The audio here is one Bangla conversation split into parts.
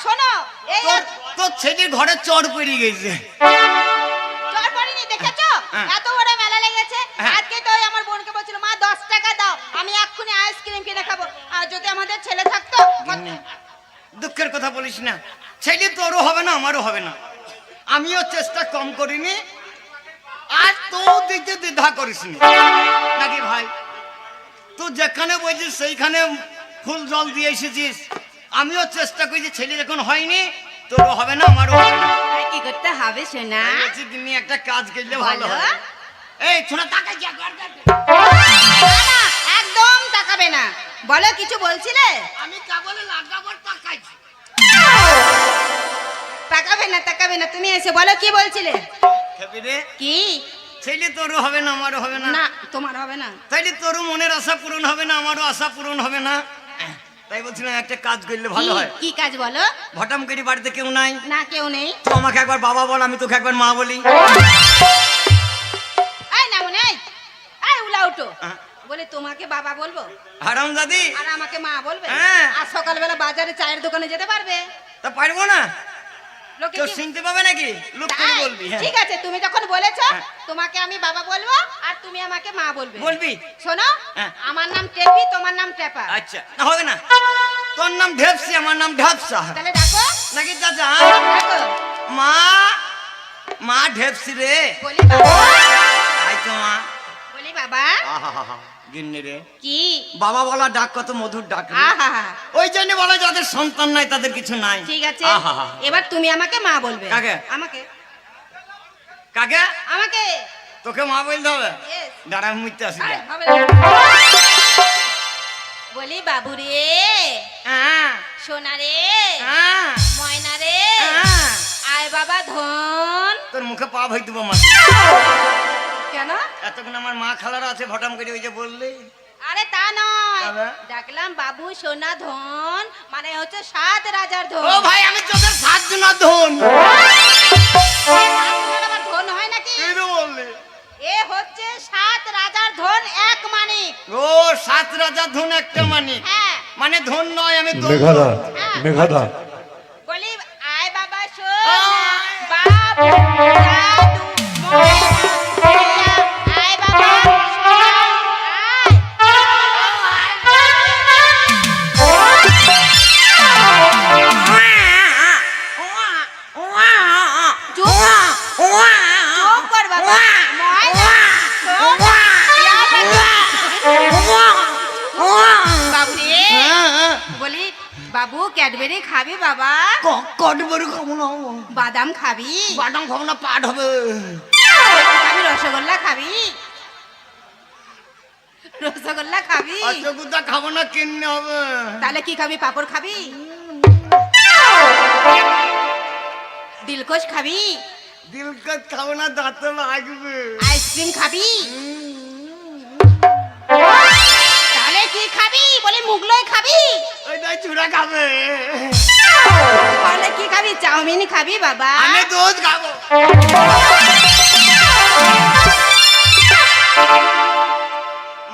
শোনো, এই তোর ছেলের ঘরে চর পড়ে গেছে। চর পড়েনি, দেখেছো? এত বড় মেলা লেগেছে। আজকে তো ওই আমার বোনকে বলছিল, মা 10 টাকা দাও, আমি এক্ষুনি আইসক্রিম কিনে খাবো। আর যদি আমাদের ছেলে থাকতো। দুঃখের কথা বলিস না, ছেলে তোরও হবে না, আমারও হবে না। আমিও চেষ্টা কম করিনি, আর তো দিতে দ্বিধা করিস নাকি ভাই? তুই যেখানে বলছিস সেইখানে ফুল জল দিয়ে এসেছিস। আমিও চেষ্টা করি, ছেলে যখন হয়নি, তোরও হবে না, আমারও হবে না। কি করতে হবে সোনা? তুমি একটা কাজ করলে ভালো হয়। এই শোনা, তাকাই যা, একদম তাকাবে না। বলো, কিছু বলছিলে? আমি কাগজে লাগাবো, তাকাইছি। তাকাবে না, তুমি এসে বলো কি বলছিলে। কি? ছেলে তোরও হবে না, আমারও হবে না। না, তোমার হবে না। তাইলে তোরও মনের আশা পূরণ হবে না, আমারও আশা পূরণ হবে না। তাই বলছিলাম একটা কাজ করলে ভালো হয়। কি কাজ বলো? ভটাম করি বাড়িতে কেউ নাই। না, কেউ নেই। তো আমাকে একবার বাবা বল, আমি তোকে একবার মা বলি। এই না মনে, এই উলা উঠো। বলে তোমাকে বাবা বলবো, হারামজাদি, আর আমাকে মা বলবে। হ্যাঁ। আর সকালবেলা বাজারে চায়ের দোকানে যেতে পারবে? তা পারবো না? লোকে কেউ কি- শুনতে পাবে নাকি? লোক করে বলবি। হ্যাঁ। ঠিক আছে, তুমি যখন বলেছো, হ্যাঁ। তোমাকে আমি বাবা বলবো আর তুমি আমাকে মা বলবে। বলবি? শোনো, হ্যাঁ। আমার নাম টেপি, তোমার নাম টেপা। আচ্ছা, না হবে না। তোর নাম ঢেপসি, আমার নাম ঢাপসা তাহলে ডাকো। নাকি চাচা? ডাকো। মা, মা ঢেপসি রে। বলি বাবা। তাই তো মা। বলি বাবা। আহা, গিন্নি রে। কি? বাবা বলা ডাক কত মধুর ডাক রে। আহা। ওই জন্য বলে যাদের সন্তান নাই তাদের কিছু নাই। ঠিক আছে, আহা। এবার তুমি আমাকে মা বলবে। কাকে? আমাকে। কাকে? আমাকে। তোকে মা বলতে হবে? Yes. দাঁড়া, মুইতে আসি। আরে, হবে না। বলি বাবু রে, সোনা রে, ময়না রে, আয় বাবা ধন। তোর মুখে পা ভই দেবো মা। কেন? এতক্ষণ আমার মা খালারা আছে, ভটাম করে ওই যে বললি। আরে তা নয়, তবে? ডাকলাম বাবু সোনা ধন, মানে হচ্ছে 7 রাজার ধন। ও ভাই, আমি তোদের 7 জনের ধন। আবার ধন হয় নাকি? কি রে বললি? এ হচ্ছে 7 রাজার ধন, এক মানিক। ও 7 রাজা ধন একটা মানিক। হ্যাঁ। মানে ধন নয়, আমি ধন। মেঘাদা হ্যাঁ। মেঘাদা বলি আয় বাবা সোনা, বাবু দাদু ময়না, আয় বাবা সোনা, চুপ কর বাবা। ময়না, সোনা, বাবু রে। বলি বাবু, ক্যাডবেরি খাবি বাবা? কটবরি খাবো না, বাদাম খাবি? বাদাম খাবো না, পাট হবে। খাবি রসগোল্লা খাবি? রসগোল্লা খাবি? অচকুতা খাবো না, কিনে হবে। তাহলে কি খাবি? পাপড় খাবি? দিলকোশ খাবি? দিলকে খাবো না, দাঁতে লাগবে। আইসক্রিম খাবি? তাহলে কি খাবি? বলে মুগলাই খাবি? ওইটাই চূড়া খাবে। তাহলে কি খাবি? চাউমিন খাবি বাবা? আমি দুধ খাবো।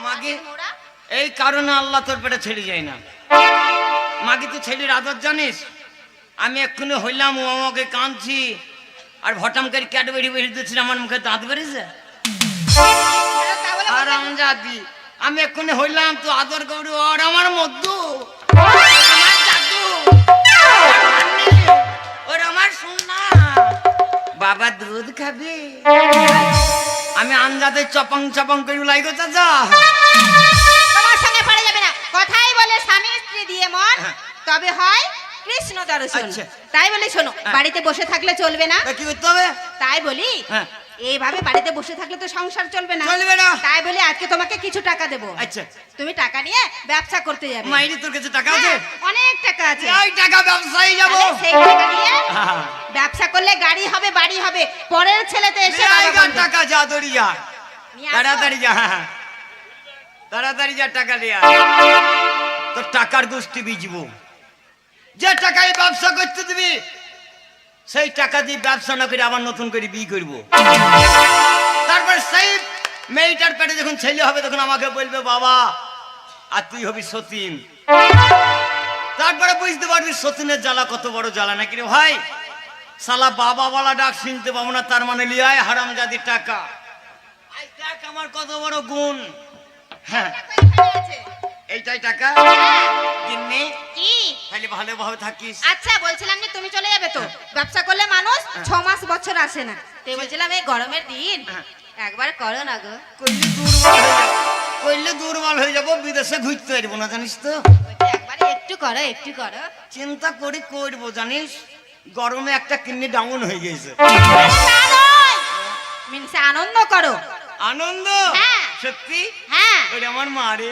মাগে এই কারণে আল্লাহ তোর পেটে ছেড়ে যায় না। মাগে তুই ছেলের আদর জানিস? আমি এক্ষুনি হইলাম, ও আমাকে কাঁদছি, আর ভটাম করে ক্যাডবেরি বেরিয়ে দিচ্ছি, আমার মুখে দাঁত বেরিয়েছে। আর আমজাদি, আমি এক্ষুনি হইলাম, তুই আদর করবি, আর আমার মধ্যু, আমার জাদু, ওর আমার সোনা। বাবা দুধ খাবি? আমি আঞ্জাতে চপং চপং করে লাইগো চাচা। তোমার সঙ্গে পড়ে যাবে না। কথাই বলে স্বামী স্ত্রী দিয়ে মন, তবে হয় কৃষ্ণ দর্শন। আচ্ছা। তাই বলি শোনো, বাড়িতে বসে থাকলে চলবে না। তা কি করতে হবে? তাই বলি এইভাবে বাড়িতে বসে থাকলে তো সংসার চলবে না। চলবে না। তাই বলি আজকে তোমাকে কিছু টাকা দেবো। আচ্ছা। তুমি টাকা নিয়ে ব্যবসা করতে যাবে। মাইরি, তোর কাছে টাকা আছে? হ্যাঁ, অনেক টাকা আছে। এই টাকা ব্যবসায়ী যাবো। তাহলে সেই টাকা দিয়ে ব্যবসা করলে গাড়ি হবে, বাড়ি হবে। পরের ছেলেতে এসে বাবা বলবে। টাকা যা, দড়ি যা, নিয়ে আসো। তাড়াতাড়ি যা, তাড়াতাড়ি যা, টাকা লিয়া। তোর টাকার গোষ্ঠী বিজবো। যে টাকায় ব্যবসা করতে দিবি, সেই টাকা দিয়ে ব্যবসা না করে আবার নতুন করে বিয়ে করবো। তারপর সেই মেয়েটার পেটে যখন ছেলে হবে, তখন আমাকে বলবে বাবা, আর তুই হবি সতীন। তারপরে বুঝতে পারবি সতীনের জ্বালা কত বড় জ্বালা নাকি রে ভাই। শালা বাবা বলা ডাক শুনতে পাবো না, তার মানে লিয়ায় হারামজাদি টাকা। আই দেখ আমার কত বড় গুণ। হ্যাঁ এইটাই টাকা। গিন্নি কি তাহলে ভালোভাবে থাকিস। আচ্ছা বলছিলাম যে তুমি চলে যাবে তো, ব্যবসা করলে মানুষ 6 মাস বছর আসে না, তাই বলছিলাম এই গরমের দিন একবার করো না গো। কইলে দুর্বল হয়ে যাবো, বিদেশে ঘুরতে পারবো না জানিস তো। একবার একটু করো একটু করো। চিন্তা করি করবো জানিস, গরমে একটা কিডনি ডাউন হয়ে গেছে। মিনসে আনন্দ করো। আনন্দ? হ্যাঁ। সত্যি? হ্যাঁ। ওরে আমার মা রে,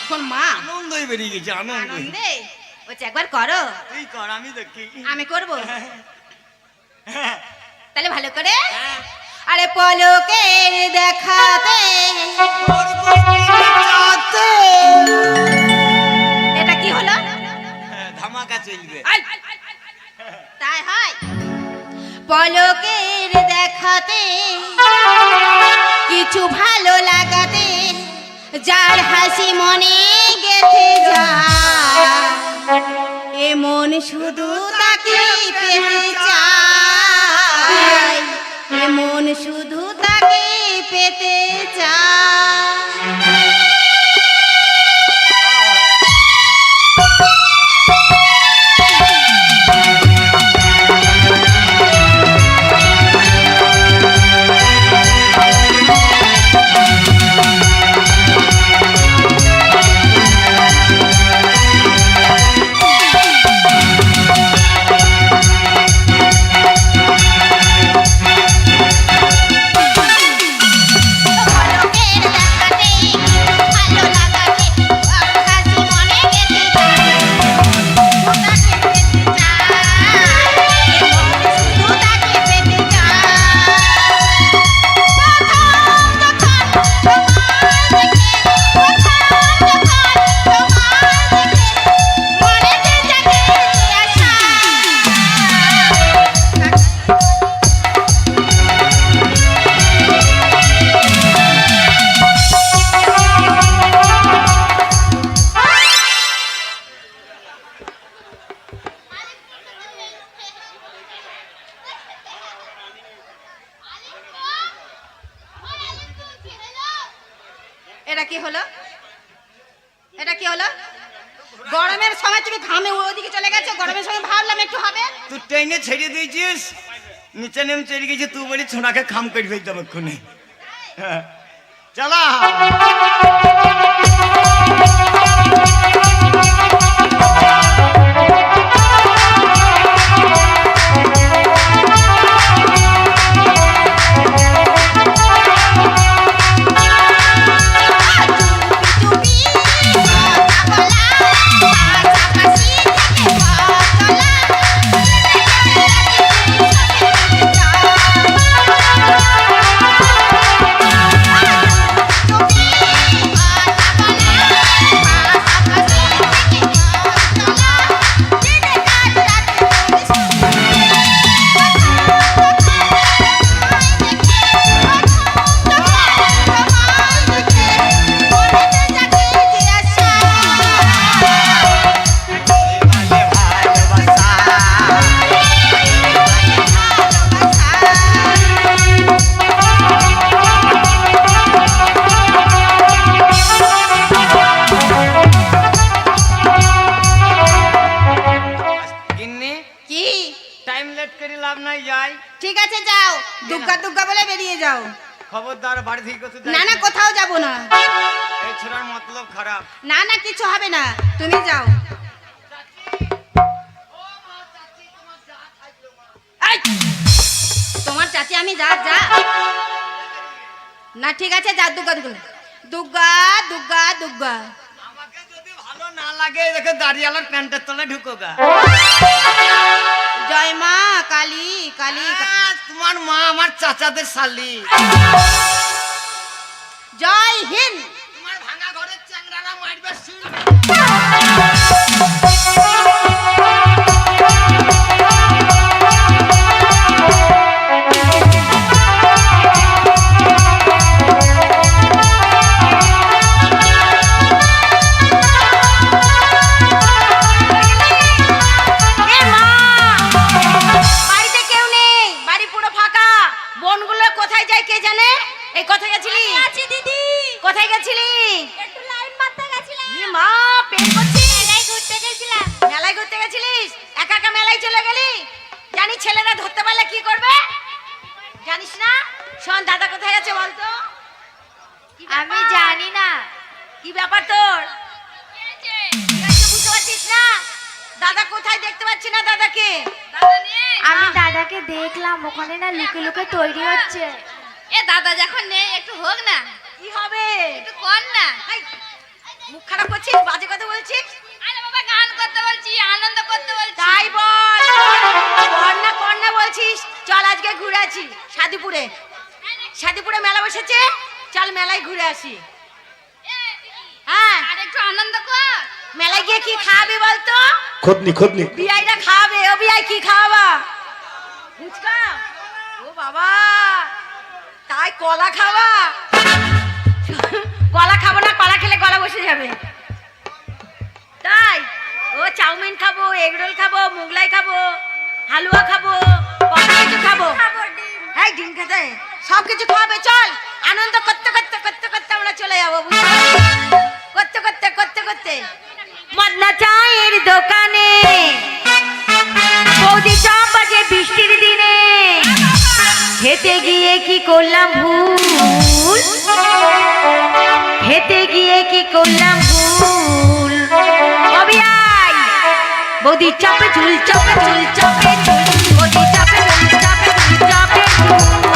কোন মা? আনন্দই বেরিয়ে গেছে, আনন্দ। আনন্দে বলছে একবার করো। তুই কর, আমি দেখি। আমি করবো তাহলে ভালো করে। আরে পলকের দেখাতে এটা কি হলো? ধামাকা চলবে। তাই হয়। পলকের দেখাতে কিছু ভালো লাগাতে যার হাসি মনে গেঁথে যায়, এ মন শুধু তাকে পেতে চায়, এ মন শুধু তাকে পেতে চায়। এটা কি হলো? এটা কি হলো? গরমের সময় তুমি ঘামে ওদিকে চলে গেছো, গরমের সময় ভাবলাম একটু হবে। তুই ট্রেনে ছেড়ে দিয়েছিস, নিচে নেমে চলে গেছি, তুই বলি ছোনাকে খাম করে ফেলতাম এক্ষুনি। চলা ঠিক আছে যাও, দুগ্গা দুগ্গা বলে বেরিয়ে যাও। খবরদার বাড়ি থেকে কোথাও না না কোথাও যাব না। এই ছোড়ার মতলব খারাপ। না না কিছু হবে না, তুমি যাও। এই, তোমার চাচি আমি যা যা না ঠিক আছে যা, দুগ্গা দুগ্গা দুগ্গা দুগ্গা দুগ্গা। আমাকে যদি ভালো না লাগে দেখে দাঁড়িয়ালার প্যান্টের তলায় ঢুকো গা। জয় মা কালী কালী। তোমার মা আমার চাচাদের শালি। জয় হিন্দ। তোমার ভাঙা ঘরের চ্যাংড়ারা মারবে শুন। কি ব্যাপার তোর? বুঝতে পারছিস না? দাদা কোথায় দেখতে পাচ্ছি না দাদাকে। আমি দাদাকে দেখলাম ওখানে না লুকে লুকে তৈরি হচ্ছে। এ দাদা যখন নেই একটু হোক না, কি হবে? একটু কর না। এই, মুখ খারাপ করছিস, বাজে কথা বলছিস। আরে বাবা গান করতে বলছি, আনন্দ করতে বলছি। তাই বল, কর না বলছিস। চল আজকে ঘুরে আসি সাদিপুরে। সাদিপুরে মেলা বসেছে, চল মেলায় ঘুরে আসি। হ্যাঁ, আর একটু আনন্দ কর। মেলায় গিয়ে কি খাওয়াবি বলতো? খোদনি বিআইটা খাওয়াবে। ও বিআই কি খাওয়াবা? ফুচকা? ও বাবা, তাই কলা খাওয়া? কলা খাবো না, কলা খেলে গলা বসে যাবে। তাই ও চাউমিন খাবো, এগ রোল খাবো, মোগলাই খাবো, হালুয়া খাবো, কত কিছু খাবো। হ্যাঁ ডিম খেতে সব কিছু খাওয়াবে। চল আনন্দ করতে করতে করতে করতে আমরা চলে যাবো। করতে করতে করতে করতে মদনা চায়ের দোকানে বৌদি চপ বাজে বৃষ্টির দিনে, খেতে গিয়ে কি করলাম ভুল, খেতে গিয়ে কি করলাম ভুল। অবিয়াই বৌদি চাপে চুল চাপে চুল চাপে চুল, বৌদি চাপে চুল চাপে চুল চাপে চুল।